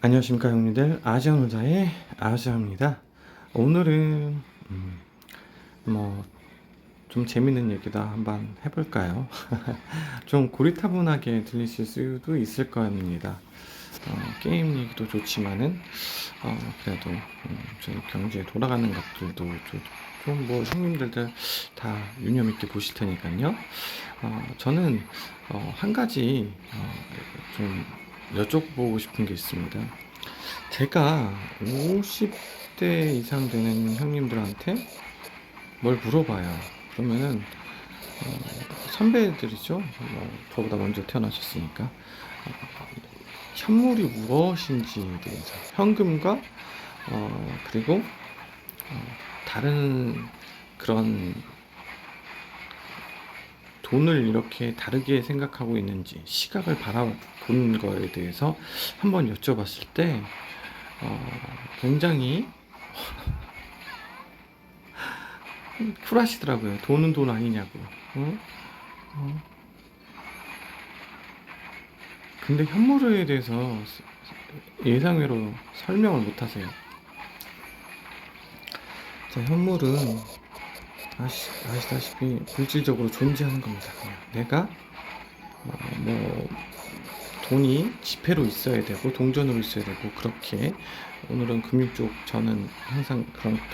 안녕하십니까 형님들, 아시아노자의 아시아입니다. 오늘은 뭐 좀 재밌는 얘기도 한번 해볼까요? 좀 고리타분하게 들리실 수도 있을 겁니다. 게임 얘기도 좋지만은 그래도 저희 경제 돌아가는 것들도 좀 뭐 형님들도 다 유념 있게 보실 테니까요. 저는 한 가지 좀 여쭤보고 싶은 게 있습니다. 제가 50대 이상 되는 형님들한테 뭘 물어봐요. 그러면은 선배들이죠. 저보다 먼저 태어나셨으니까 현물이 무엇인지에 대해서 현금과 그리고 다른 그런 돈을 이렇게 다르게 생각하고 있는지 시각을 바라본 거에 대해서 한번 여쭤봤을 때 굉장히 쿨하시더라고요. 돈은 돈 아니냐고. 어? 어? 근데 현물에 대해서 예상외로 설명을 못 하세요. 자, 현물은 아시다시피 물질적으로 존재하는 겁니다. 그냥 내가 뭐 돈이 지폐로 있어야 되고 동전으로 있어야 되고 그렇게 오늘은 금융 쪽 저는 항상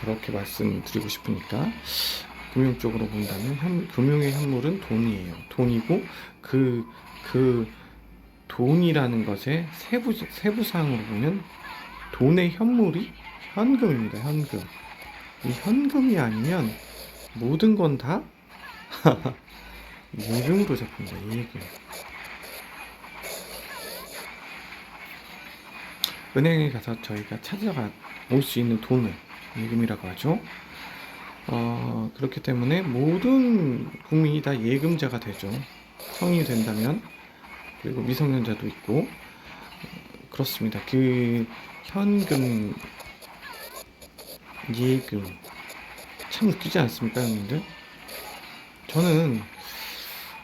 그렇게 말씀드리고 싶으니까 금융 쪽으로 본다면 금융의 현물은 돈이에요. 돈이고 그 돈이라는 것의 세부사항으로 보면 돈의 현물이 현금입니다. 현금. 이 현금이 아니면 모든 건 다 예금으로 잡힙니다. 예금. 은행에 가서 저희가 찾아가 올 수 있는 돈을 예금이라고 하죠. 그렇기 때문에 모든 국민이 다 예금자가 되죠. 성인이 된다면. 그리고 미성년자도 있고 그렇습니다. 그 현금, 예금 참 웃기지 않습니까, 형님들? 저는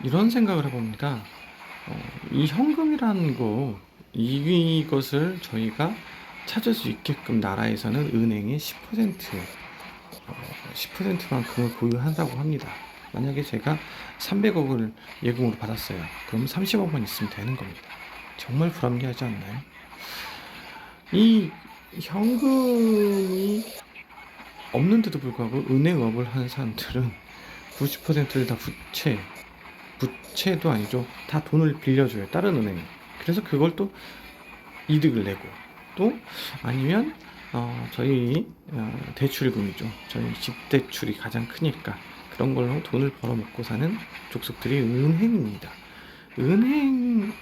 이런 생각을 해봅니다. 이 현금이라는 이것을 저희가 찾을 수 있게끔 나라에서는 은행에 10%만큼을 보유한다고 합니다. 만약에 제가 300억을 예금으로 받았어요. 그럼 30억만 있으면 되는 겁니다. 정말 불합리하지 않나요? 이 현금이 없는데도 불구하고 은행업을 하는 사람들은 90%를 다 부채도 아니죠. 다 돈을 빌려줘요. 다른 은행에. 그래서 그걸 또 이득을 내고 또 아니면 저희 대출금이죠. 저희 집 대출이 가장 크니까 그런 걸로 돈을 벌어먹고 사는 족속들이 은행입니다. 은행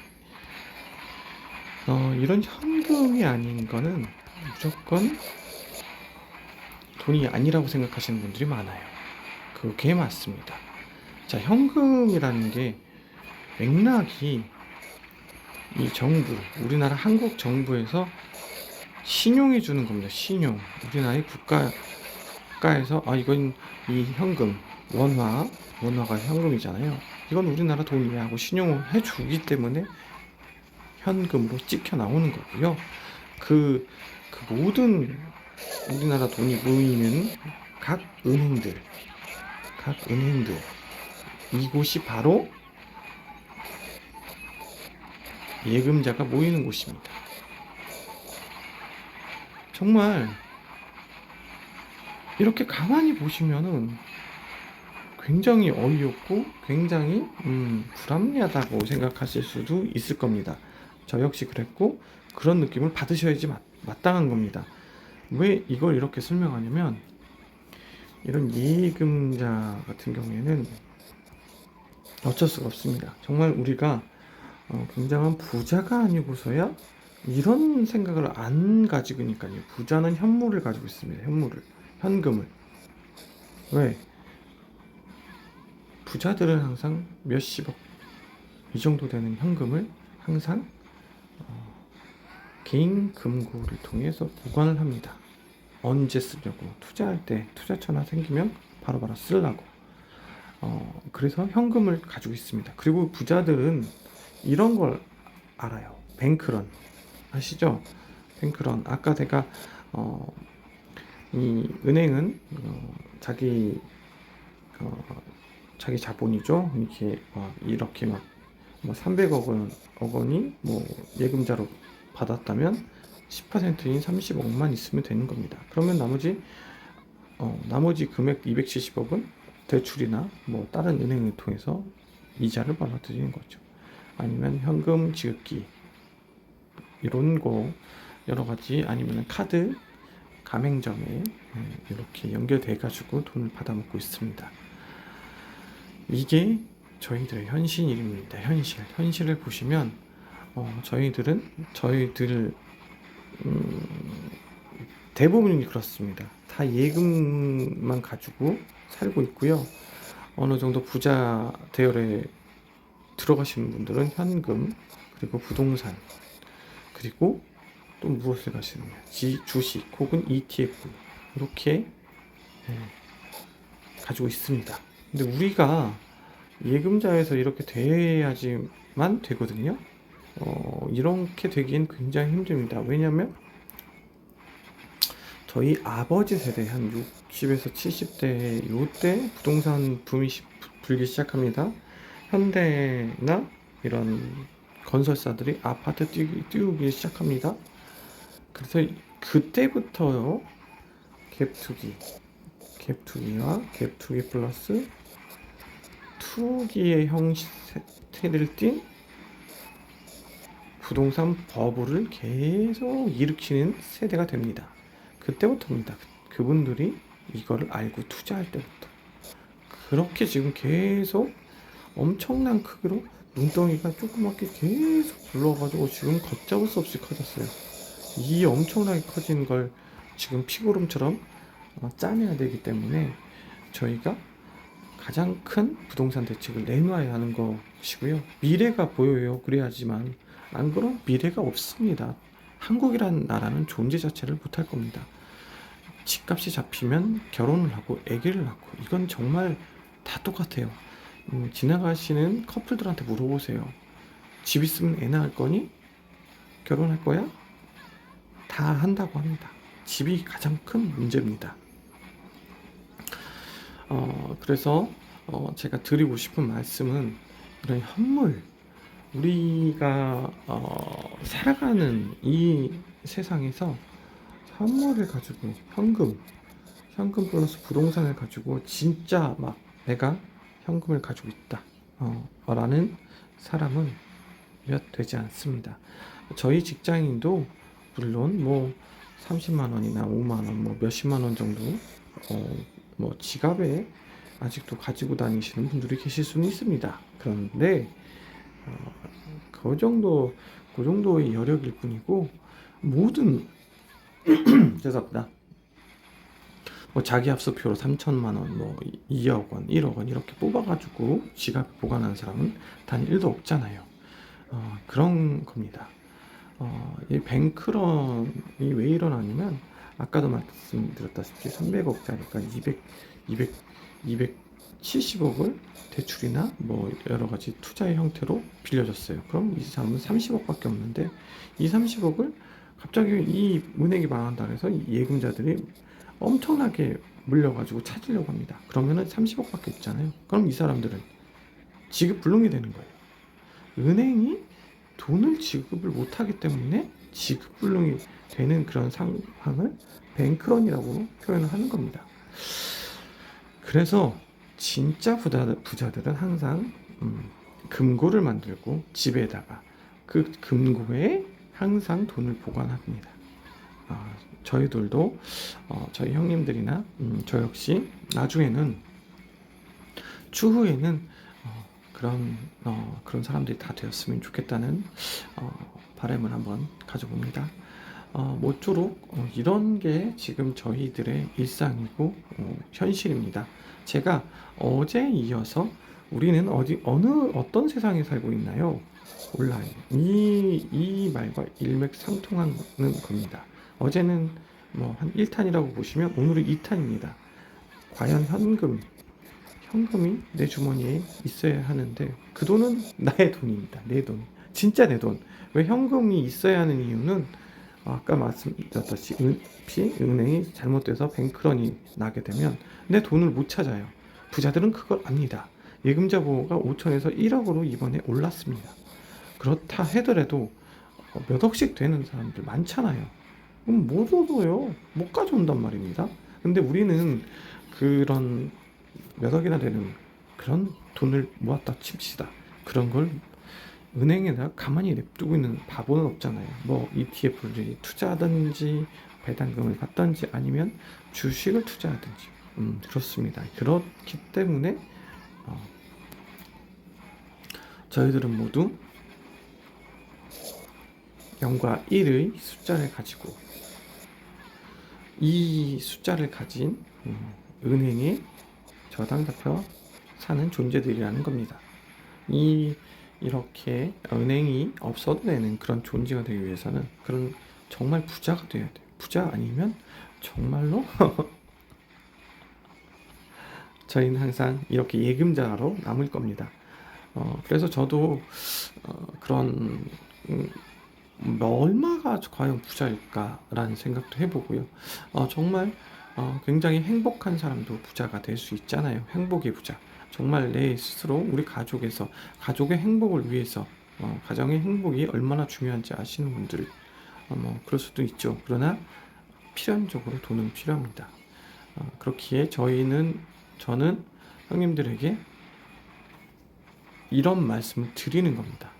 이런 현금이 아닌 거는 무조건 돈이 아니라고 생각하시는 분들이 많아요. 그게 맞습니다. 자, 현금이라는 게 맥락이 이 정부, 우리나라 한국 정부에서 신용해 주는 겁니다. 신용. 우리나라의 국가에서 이건 이 현금, 원화가 현금이잖아요. 이건 우리나라 돈이야 하고 신용을 해 주기 때문에 현금으로 찍혀 나오는 거고요. 그 모든 우리나라 돈이 모이는 각 은행들, 이곳이 바로 예금자가 모이는 곳입니다. 정말 이렇게 가만히 보시면은 굉장히 어이없고 굉장히 불합리하다고 생각하실 수도 있을 겁니다. 저 역시 그랬고 그런 느낌을 받으셔야지 마땅한 겁니다. 왜 이걸 이렇게 설명하냐면 이런 예금자 같은 경우에는 어쩔 수가 없습니다. 정말 우리가 굉장한 부자가 아니고서야 이런 생각을 안 가지고니까요. 부자는 현물을 가지고 있습니다. 현금을. 왜? 부자들은 항상 몇십억 이 정도 되는 현금을 항상 개인 금고를 통해서 보관을 합니다. 언제 쓰려고 투자할 때 투자처나 생기면 바로바로 쓰려고. 그래서 현금을 가지고 있습니다. 그리고 부자들은 이런 걸 알아요. 뱅크런 아시죠? 뱅크런. 아까 내가 이 은행은 자기 자본이죠. 이렇게 뭐 300억 원이 뭐 예금자로 받았다면 10%인 30억만 있으면 되는 겁니다. 그러면 나머지 금액 270억은 대출이나 뭐 다른 은행을 통해서 이자를 받아들이는 거죠. 아니면 현금 지급기 이런 거 여러 가지, 아니면 카드 가맹점에 이렇게 연결돼 가지고 돈을 받아먹고 있습니다. 이게 저희들의 현실입니다. 현실을 보시면 저희들 대부분이 그렇습니다. 다 예금만 가지고 살고 있고요. 어느 정도 부자 대열에 들어가시는 분들은 현금, 그리고 부동산, 그리고 또 무엇을 가시느냐, 주식 혹은 ETF 이렇게 가지고 있습니다. 근데 우리가 예금자에서 이렇게 돼야지만 되거든요. 이렇게 되기엔 굉장히 힘듭니다. 왜냐하면 저희 아버지 세대 한 60에서 70대 요때 부동산 붐이 불기 시작합니다. 현대나 이런 건설사들이 아파트 띄우기 시작합니다. 그래서 그때부터요, 갭투기와 갭투기 플러스 투기의 형태를 띈 부동산 버블을 계속 일으키는 세대가 됩니다. 그때부터입니다. 그분들이 이거를 알고 투자할 때부터. 그렇게 지금 계속 엄청난 크기로 눈덩이가 조그맣게 계속 불러가지고 지금 걷잡을 수 없이 커졌어요. 이 엄청나게 커진 걸 지금 피구름처럼 짜내야 되기 때문에 저희가 가장 큰 부동산 대책을 내놔야 하는 것이고요. 미래가 보여요. 그래야지만, 안 그럼 미래가 없습니다. 한국이라는 나라는 존재 자체를 못할 겁니다. 집값이 잡히면 결혼을 하고 아기를 낳고, 이건 정말 다 똑같아요. 지나가시는 커플들한테 물어보세요. 집 있으면 애 낳을 거니? 결혼할 거야? 다 한다고 합니다. 집이 가장 큰 문제입니다. 그래서 제가 드리고 싶은 말씀은, 이런 현물, 우리가 살아가는 이 세상에서 현물을 가지고, 현금 플러스 부동산을 가지고 진짜 막 내가 현금을 가지고 있다 라는 사람은 몇 되지 않습니다. 저희 직장인도 물론 뭐 30만 원이나 5만 원, 뭐 몇십만 원 정도 뭐 지갑에 아직도 가지고 다니시는 분들이 계실 수는 있습니다. 그런데 그 정도의 여력일 뿐이고, 모든 죄송합니다. 뭐 자기 합수표로 3천만 원, 뭐 2억 원, 1억 원 이렇게 뽑아가지고 지갑에 보관하는 사람은 단 1도 없잖아요. 그런 겁니다. 이 뱅크런이 왜 일어나냐면, 아까도 말씀드렸다시피 300억짜리가 270억을 대출이나 뭐 여러 가지 투자의 형태로 빌려줬어요. 그럼 이 사람은 30억밖에 없는데, 이 30억을 갑자기 이 은행이 망한다 해서 예금자들이 엄청나게 물려가지고 찾으려고 합니다. 그러면은 30억밖에 없잖아요. 그럼 이 사람들은 지급불능이 되는 거예요. 은행이 돈을 지급을 못하기 때문에 지급불능이 되는 그런 상황을 뱅크런이라고 표현을 하는 겁니다. 그래서 진짜 부자들은 항상 금고를 만들고 집에다가 그 금고에 항상 돈을 보관합니다. 저희들도 저희 형님들이나 저 역시 나중에는, 추후에는 그런 사람들이 다 되었으면 좋겠다는 바람을 한번 가져봅니다. 모쪼록 이런 게 지금 저희들의 일상이고 현실입니다. 제가 어제 이어서 우리는 어떤 세상에 살고 있나요? 온라인. 이 말과 일맥상통하는 겁니다. 어제는 뭐 한 1탄이라고 보시면 오늘은 2탄입니다. 과연 현금이 내 주머니에 있어야 하는데, 그 돈은 나의 돈입니다. 내 돈. 진짜 내 돈. 왜 현금이 있어야 하는 이유는, 아까 말씀드렸듯이 은행이 잘못돼서 뱅크런이 나게 되면 내 돈을 못 찾아요. 부자들은 그걸 압니다. 예금자 보호가 5천에서 1억으로 이번에 올랐습니다. 그렇다 하더라도 몇 억씩 되는 사람들 많잖아요. 그럼 못 얻어요. 못 가져온단 말입니다. 근데 우리는 그런 몇 억이나 되는 그런 돈을 모았다 칩시다. 그런 걸 은행에다 가만히 냅두고 있는 바보는 없잖아요. 뭐 ETF를 투자하든지 배당금을 받든지 아니면 주식을 투자하든지 그렇습니다. 그렇기 때문에 저희들은 모두 0과 1의 숫자를 가지고 이 숫자를 가진 은행에 저당 잡혀 사는 존재들이라는 겁니다. 이렇게 은행이 없어도 되는 그런 존재가 되기 위해서는 그런 정말 부자가 돼야 돼요. 부자 아니면 정말로 저희는 항상 이렇게 예금자로 남을 겁니다. 그래서 저도 그런 얼마가 과연 부자일까라는 생각도 해보고요. 정말 굉장히 행복한 사람도 부자가 될 수 있잖아요. 행복의 부자. 정말 내 스스로 우리 가족의 행복을 위해서 가정의 행복이 얼마나 중요한지 아시는 분들 뭐 그럴 수도 있죠. 그러나 필연적으로 돈은 필요합니다. 그렇기에 저는 형님들에게 이런 말씀을 드리는 겁니다.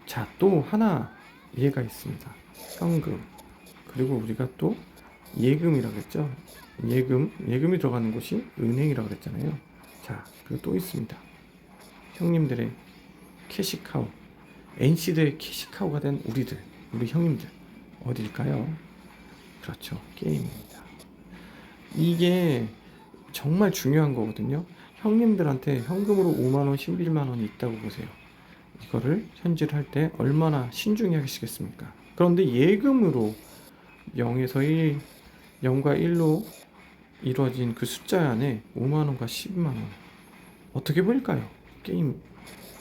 자, 또 하나 예가 있습니다. 현금. 그리고 우리가 또 예금이라고 했죠. 예금이 들어가는 곳이 은행이라고 그랬잖아요. 자, 그리고 또 있습니다. 형님들의 캐시카우. NC들의 캐시카우가 된 우리 형님들. 어딜까요? 그렇죠. 게임입니다. 이게 정말 중요한 거거든요. 형님들한테 현금으로 5만원, 11만원이 있다고 보세요. 이거를 현질을 할 때 얼마나 신중히 하시겠습니까? 그런데 예금으로 0과 1로 이루어진 그 숫자 안에 5만원과 10만원 어떻게 보일까요?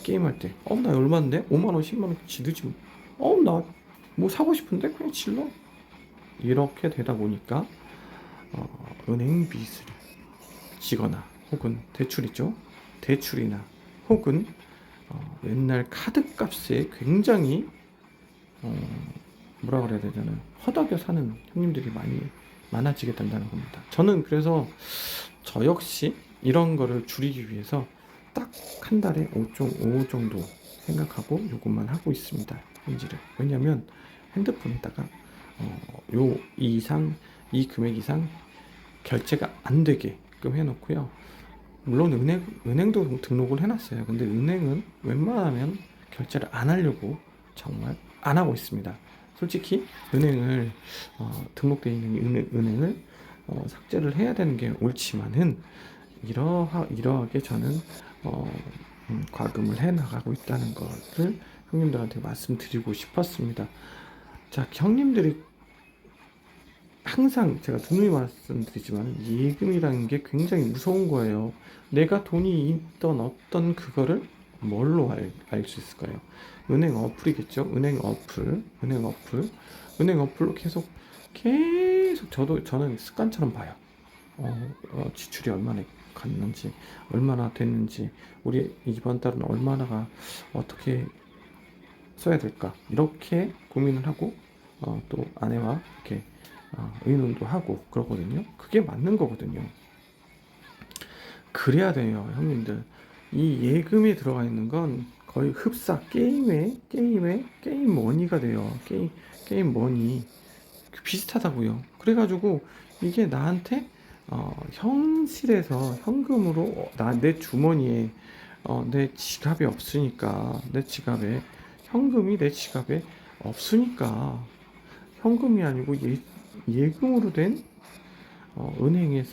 게임할 때 나 얼마인데? 5만원, 10만원 지르지 나 뭐 사고 싶은데 그냥 질러 이렇게 되다 보니까 은행 빚을 지거나 혹은 대출이죠. 대출이나 혹은 옛날 카드 값에 굉장히 뭐라 그래야 되잖아요. 허덕여 사는 형님들이 많아지게 된다는 겁니다. 저는 그래서 저 역시 이런 거를 줄이기 위해서 딱 한 달에 5 정도 생각하고 요것만 하고 있습니다. 현질을. 왜냐면 핸드폰에다가 이 금액 이상 결제가 안 되게끔 해놓고요. 물론 은행도 등록을 해놨어요. 근데 은행은 웬만하면 결제를 안 하려고 정말 안 하고 있습니다. 솔직히 은행을 등록되어 있는 은행을 삭제를 해야 되는 게 옳지만은 이러하게 저는 과금을 해 나가고 있다는 것을 형님들한테 말씀드리고 싶었습니다. 자, 형님들이 항상 제가 누누이 말씀드리지만 예금이라는 게 굉장히 무서운 거예요. 내가 돈이 있던 없던 그거를 뭘로 알 수 있을까요? 은행 어플이겠죠. 은행 어플로 계속 저는 습관처럼 봐요. 지출이 얼마나 갔는지, 얼마나 됐는지, 우리 이번 달은 얼마나가 어떻게 써야 될까 이렇게 고민을 하고 또 아내와 이렇게 의논도 하고 그러거든요. 그게 맞는 거거든요. 그래야 돼요, 형님들. 이 예금에 들어가 있는 건 거의 흡사 게임 머니가 돼요. 게임 머니 비슷하다고요. 그래가지고 이게 나한테 현실에서 현금으로 내 주머니에 내 지갑에 없으니까 현금이 내 지갑에 없으니까 현금이 아니고 예금으로 된 은행에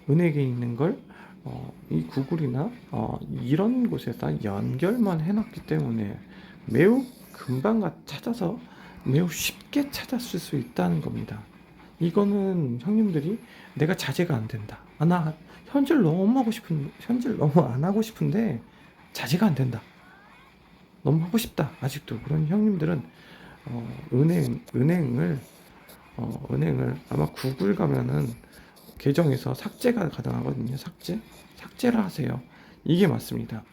있는 걸 이 구글이나 이런 곳에다 연결만 해놨기 때문에 매우 금방 찾아서 매우 쉽게 찾았을 수 있다는 겁니다. 이거는 형님들이 내가 자제가 안 된다. 나 현질 너무 안 하고 싶은데 자제가 안 된다. 너무 하고 싶다. 아직도 그런 형님들은 은행을 아마 구글 가면은 계정에서 삭제가 가능하거든요. 삭제를 하세요. 이게 맞습니다.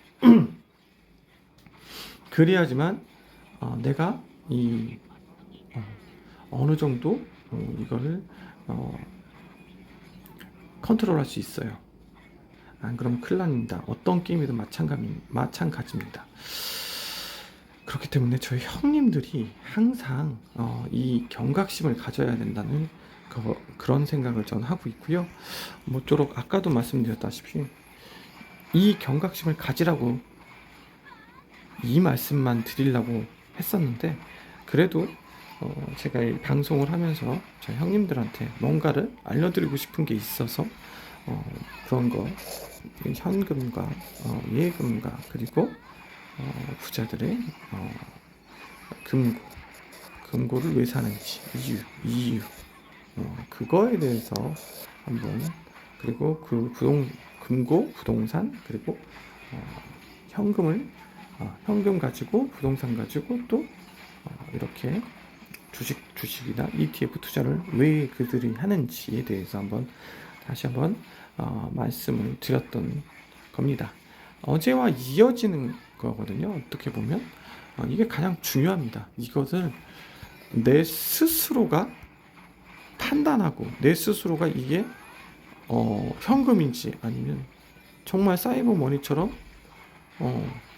그래야지만 내가 이 어느 정도 이거를 컨트롤할 수 있어요. 안 그러면 큰일 납니다. 어떤 게임이든 마찬가지입니다. 그렇기 때문에 저희 형님들이 항상 이 경각심을 가져야 된다는 그런 생각을 저는 하고 있고요. 모쪼록 아까도 말씀드렸다시피 이 경각심을 가지라고 이 말씀만 드리려고 했었는데, 그래도 제가 이 방송을 하면서 저희 형님들한테 뭔가를 알려드리고 싶은 게 있어서 그런 거, 현금과 예금과 그리고 부자들의 금고를 왜 사는지 이유 그거에 대해서 한번, 그리고 그 금고 부동산, 그리고 현금 가지고 부동산 가지고 또 이렇게 주식이나 ETF 투자를 왜 그들이 하는지에 대해서 다시 한번 말씀을 드렸던 겁니다. 어제와 이어지는 거거든요. 어떻게 보면 이게 가장 중요합니다. 이것을 내 스스로가 판단하고, 내 스스로가 이게 현금인지 아니면 정말 사이버 머니처럼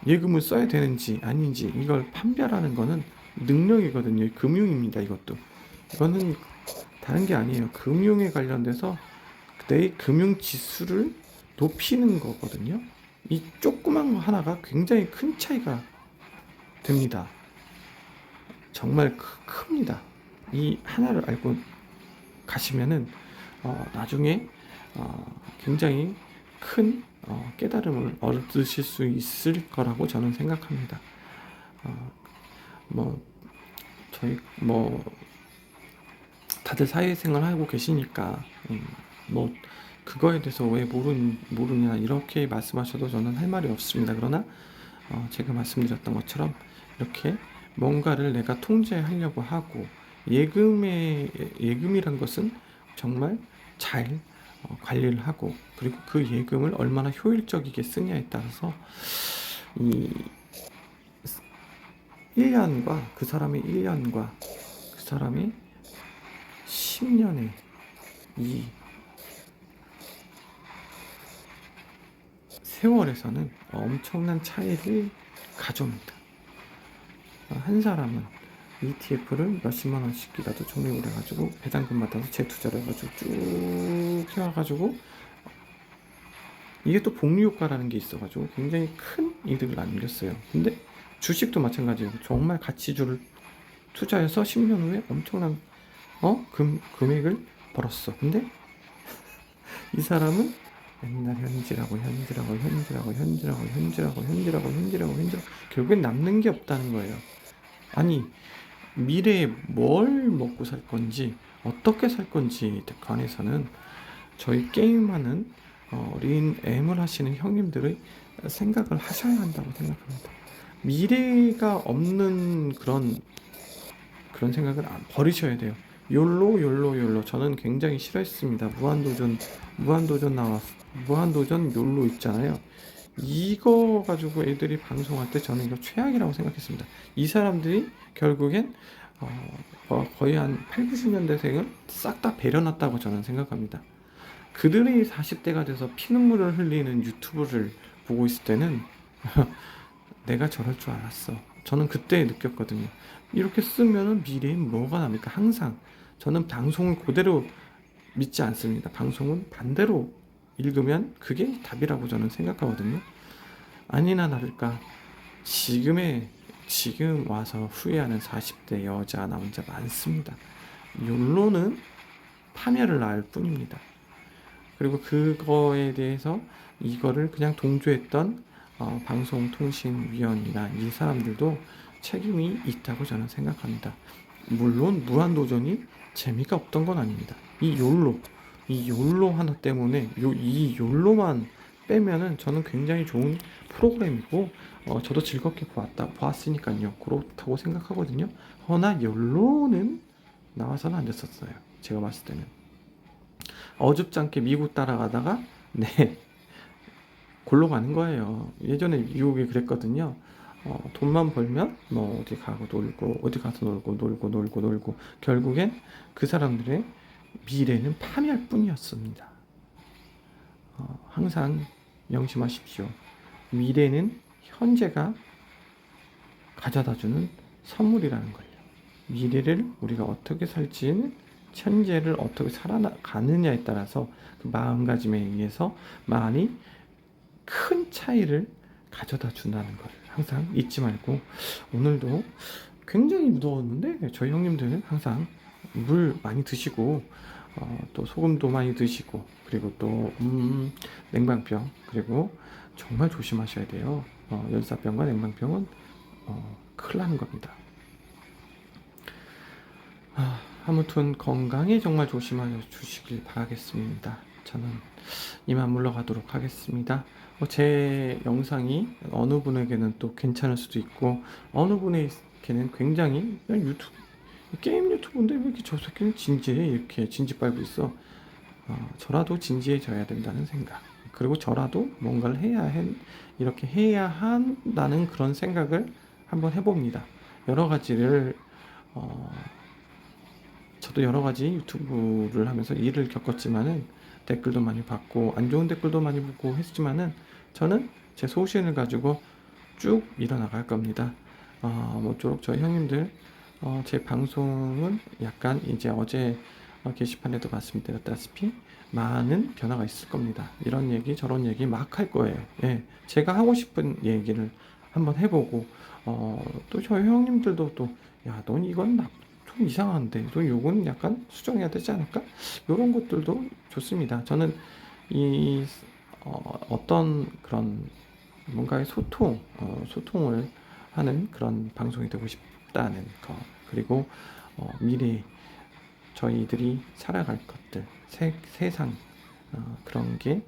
예금을 써야 되는지 아닌지, 이걸 판별하는 거는 능력이거든요. 금융입니다. 이거는 다른 게 아니에요. 금융에 관련돼서 내 금융 지수를 높이는 거거든요. 이 조그만 거 하나가 굉장히 큰 차이가 됩니다. 정말 큽니다. 이 하나를 알고 가시면은 나중에 굉장히 큰 깨달음을 얻으실 수 있을 거라고 저는 생각합니다. 저희 다들 사회생활 하고 계시니까 그거에 대해서 왜 모르냐 이렇게 말씀하셔도 저는 할 말이 없습니다. 그러나 제가 말씀드렸던 것처럼 이렇게 뭔가를 내가 통제하려고 하고, 예금이란 것은 정말 잘 관리를 하고, 그리고 그 예금을 얼마나 효율적이게 쓰냐에 따라서 이 1년과 그 사람의 1년과 그 사람의 10년의 이 세월에서는 엄청난 차이를 가져옵니다. 한 사람은 ETF를 몇십만 원씩이라도 적립을 해가지고 배당금 받아서 재투자를 해가지고 쭉 해와가지고, 이게 또 복리 효과라는 게 있어가지고 굉장히 큰 이득을 남겼어요. 근데 주식도 마찬가지예요. 정말 가치주를 투자해서 10년 후에 엄청난 금액을 벌었어. 근데 이 사람은 맨날 현질하고 결국엔 남는 게 없다는 거예요. 아니, 미래에 뭘 먹고 살 건지, 어떻게 살 건지에 관해서는 저희 게임하는 어린 M을 하시는 형님들의 생각을 하셔야 한다고 생각합니다. 미래가 없는 그런 생각을 버리셔야 돼요. 욜로 저는 굉장히 싫어했습니다. 무한도전 욜로 있잖아요. 이거 가지고 애들이 방송할 때 저는 이거 최악이라고 생각했습니다. 이 사람들이 결국엔 거의 한 8, 90년대생을 싹 다 배려놨다고 저는 생각합니다. 그들이 40대가 돼서 피눈물을 흘리는 유튜브를 보고 있을 때는 내가 저럴 줄 알았어. 저는 그때 느꼈거든요. 이렇게 쓰면은 미래에 뭐가 납니까? 항상 저는 방송을 그대로 믿지 않습니다. 방송은 반대로 읽으면 그게 답이라고 저는 생각하거든요. 아니나 다를까 지금 와서 후회하는 40대 여자 남자 많습니다. 욜로는 파멸을 낳을 뿐입니다. 그리고 그거에 대해서 이거를 그냥 동조했던 방송통신위원이나 이 사람들도 책임이 있다고 저는 생각합니다. 물론 무한도전이 재미가 없던 건 아닙니다. 이 욜로 하나 때문에 이 욜로만 빼면은 저는 굉장히 좋은 프로그램이고 저도 즐겁게 보았으니까요. 그렇다고 생각하거든요. 허나 연로는 나와서는 안 됐었어요. 제가 봤을 때는 어줍지 않게 미국 따라가다가 네 골로 가는 거예요. 예전에 미국이 그랬거든요. 돈만 벌면 뭐 어디 가고 놀고 어디 가서 놀고 결국엔 그 사람들의 미래는 파멸 뿐이었습니다. 항상 명심하십시오. 미래는 현재가 가져다주는 선물이라는 걸요. 미래를 우리가 어떻게 살지는 현재를 어떻게 살아가느냐에 따라서 그 마음가짐에 의해서 많이 큰 차이를 가져다 준다는 걸 항상 잊지 말고, 오늘도 굉장히 무더웠는데 저희 형님들 항상 물 많이 드시고 또 소금도 많이 드시고 그리고 또 냉방병 그리고 정말 조심하셔야 돼요. 열사병과 냉방병은 큰일 나는 겁니다. 아무튼 건강에 정말 조심하여 주시길 바라겠습니다. 저는 이만 물러가도록 하겠습니다. 제 영상이 어느 분에게는 또 괜찮을 수도 있고 어느 분에게는 굉장히 그냥 유튜브 게임 유튜브인데 왜 이렇게 저 새끼는 진지해 이렇게 진지 빨고 있어. 저라도 진지해져야 된다는 생각, 그리고 저라도 뭔가를 이렇게 해야 한다는 그런 생각을 한번 해봅니다. 여러 가지를 저도 여러 가지 유튜브를 하면서 일을 겪었지만은 댓글도 많이 받고 안 좋은 댓글도 많이 보고 했지만은 저는 제 소신을 가지고 쭉 일어나갈 겁니다. 모쪼록 저희 형님들 제 방송은 약간 이제 어제 게시판에도 말씀드렸다시피 많은 변화가 있을 겁니다. 이런 얘기 저런 얘기 막 할 거예요. 예, 제가 하고 싶은 얘기를 한번 해보고 또 저희 형님들도 또 야, 넌 이건 좀 이상한데 너 요거는 약간 수정해야 되지 않을까? 이런 것들도 좋습니다. 저는 이 어떤 그런 뭔가의 소통을 하는 그런 방송이 되고 싶다는 거, 그리고 미래 저희들이 살아갈 것들, 세상 그런 게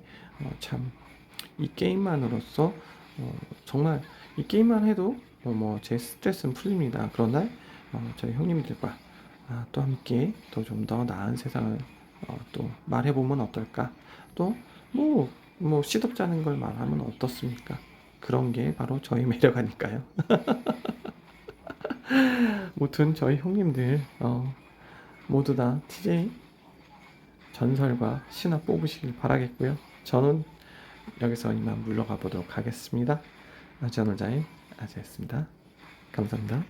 참 이 게임만으로써 정말 이 게임만 해도 뭐 제 스트레스는 풀립니다. 그러나 저희 형님들과 또 함께 또 좀 더 나은 세상을 또 말해보면 어떨까? 또 뭐 시덥지 않은 걸 말하면 어떻습니까? 그런 게 바로 저희 매력 아닐까요? 무튼 저희 형님들 모두 다 TJ 전설과 신화 뽑으시길 바라겠고요. 저는 여기서 이만 물러가 보도록 하겠습니다. 아지아놀자인 아지였습니다. 감사합니다.